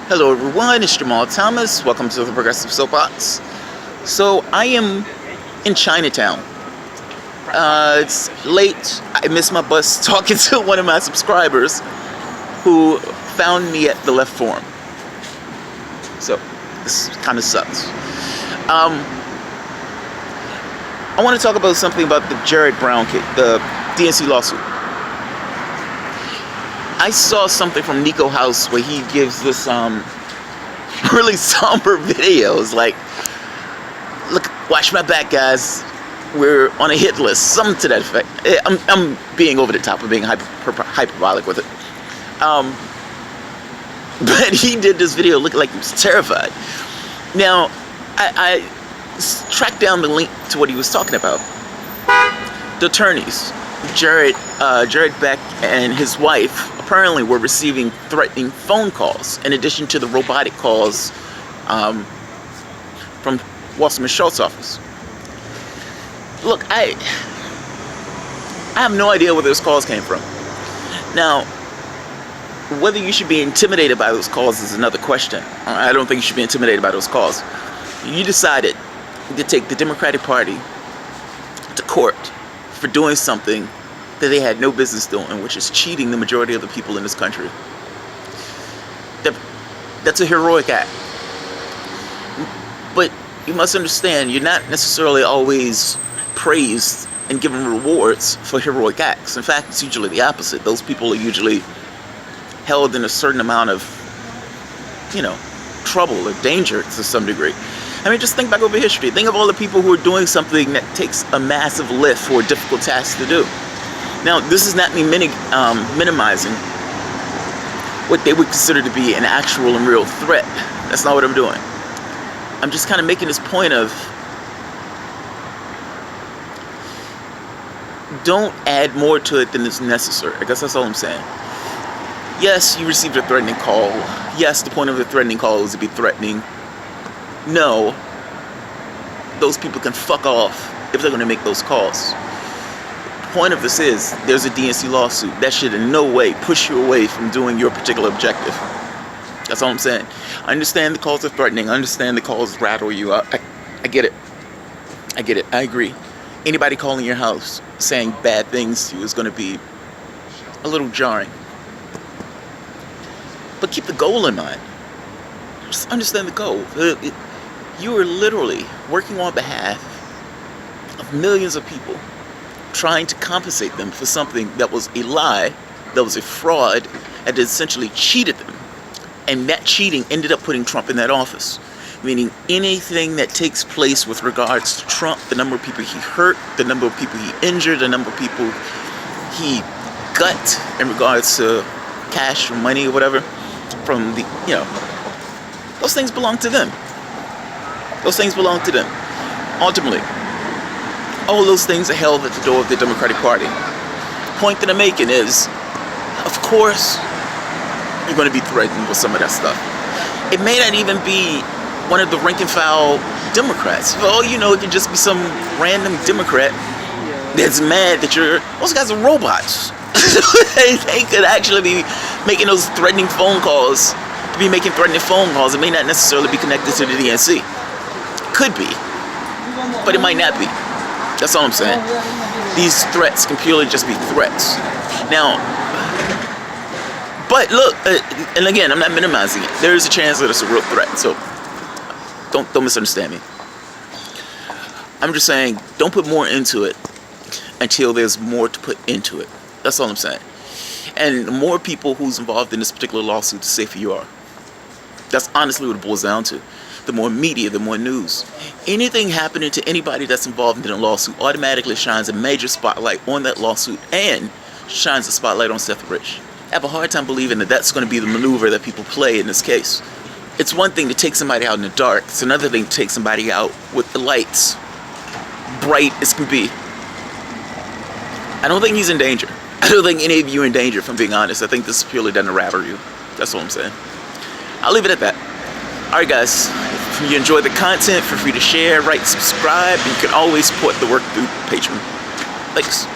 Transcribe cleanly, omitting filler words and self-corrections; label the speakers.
Speaker 1: Hello everyone, it's Jamal Thomas. Welcome to the Progressive Soapbox. So I am in Chinatown. It's late. I missed my bus talking to one of my subscribers who found me at the left forum. So this kind of sucks. I want to talk about something about the Jared Brown case, the DNC lawsuit. I saw something from Niko House where he gives this really somber videos like, look, watch my back, guys, we're on a hit list, something to that effect. I'm being over the top, I'm being hyperbolic with it. But he did this video looking like he was terrified. Now, I tracked down the link to what he was talking about. The attorneys, Jared Beck and his wife, apparently were receiving threatening phone calls in addition to the robotic calls from Wasserman Schultz's office. Look, I have no idea where those calls came from. Now, whether you should be intimidated by those calls is another question. I don't think you should be intimidated by those calls. You decided to take the Democratic Party to court for doing something that they had no business doing, which is cheating the majority of the people in this country. That's a heroic act. But you must understand, you're not necessarily always praised and given rewards for heroic acts. In fact, it's usually the opposite. Those people are usually held in a certain amount of, trouble or danger to some degree. I mean, just think back over history. Think of all the people who are doing something that takes a massive lift for a difficult task to do. Now, this is not me minimizing what they would consider to be an actual and real threat. That's not what I'm doing. I'm just kind of making this point of, don't add more to it than is necessary. I guess that's all I'm saying. Yes, you received a threatening call. Yes, the point of the threatening call is to be threatening. No, those people can fuck off if they're going to make those calls. Point of this is, there's a DNC lawsuit. That should in no way push you away from doing your particular objective. That's all I'm saying. I understand the calls are threatening. I understand the calls rattle you up. I get it. I get it. I agree. Anybody calling your house saying bad things to you is going to be a little jarring. But keep the goal in mind. Just understand the goal. You are literally working on behalf of millions of people, trying to compensate them for something that was a lie, that was a fraud, and that essentially cheated them. And that cheating ended up putting Trump in that office. Meaning anything that takes place with regards to Trump, the number of people he hurt, the number of people he injured, the number of people he gut in regards to cash or money or whatever, from the, those things belong to them. Those things belong to them. Ultimately, all those things are held at the door of the Democratic Party. The point that I'm making is, of course, you're going to be threatened with some of that stuff. It may not even be one of the rank and file Democrats. For all you know, it could just be some random Democrat that's mad that those guys are robots. They could actually be making those threatening phone calls. It may not necessarily be connected to the DNC. Could be, but it might not be. That's all I'm saying. These threats can purely just be threats. Now, but look, and again, I'm not minimizing it. There is a chance that it's a real threat, so don't misunderstand me. I'm just saying, don't put more into it until there's more to put into it. That's all I'm saying. And the more people who's involved in this particular lawsuit, the safer you are. That's honestly what it boils down to. The more media, the more news. Anything happening to anybody that's involved in a lawsuit automatically shines a major spotlight on that lawsuit and shines a spotlight on Seth Rich. I have a hard time believing that that's going to be the maneuver that people play in this case. It's one thing to take somebody out in the dark. It's another thing to take somebody out with the lights bright as can be. I don't think he's in danger. I don't think any of you are in danger, if I'm being honest. I think this is purely done to rattle you. That's all I'm saying. I'll leave it at that. Alright guys, if you enjoy the content, feel free to share, rate, subscribe, and you can always support the work through Patreon. Thanks.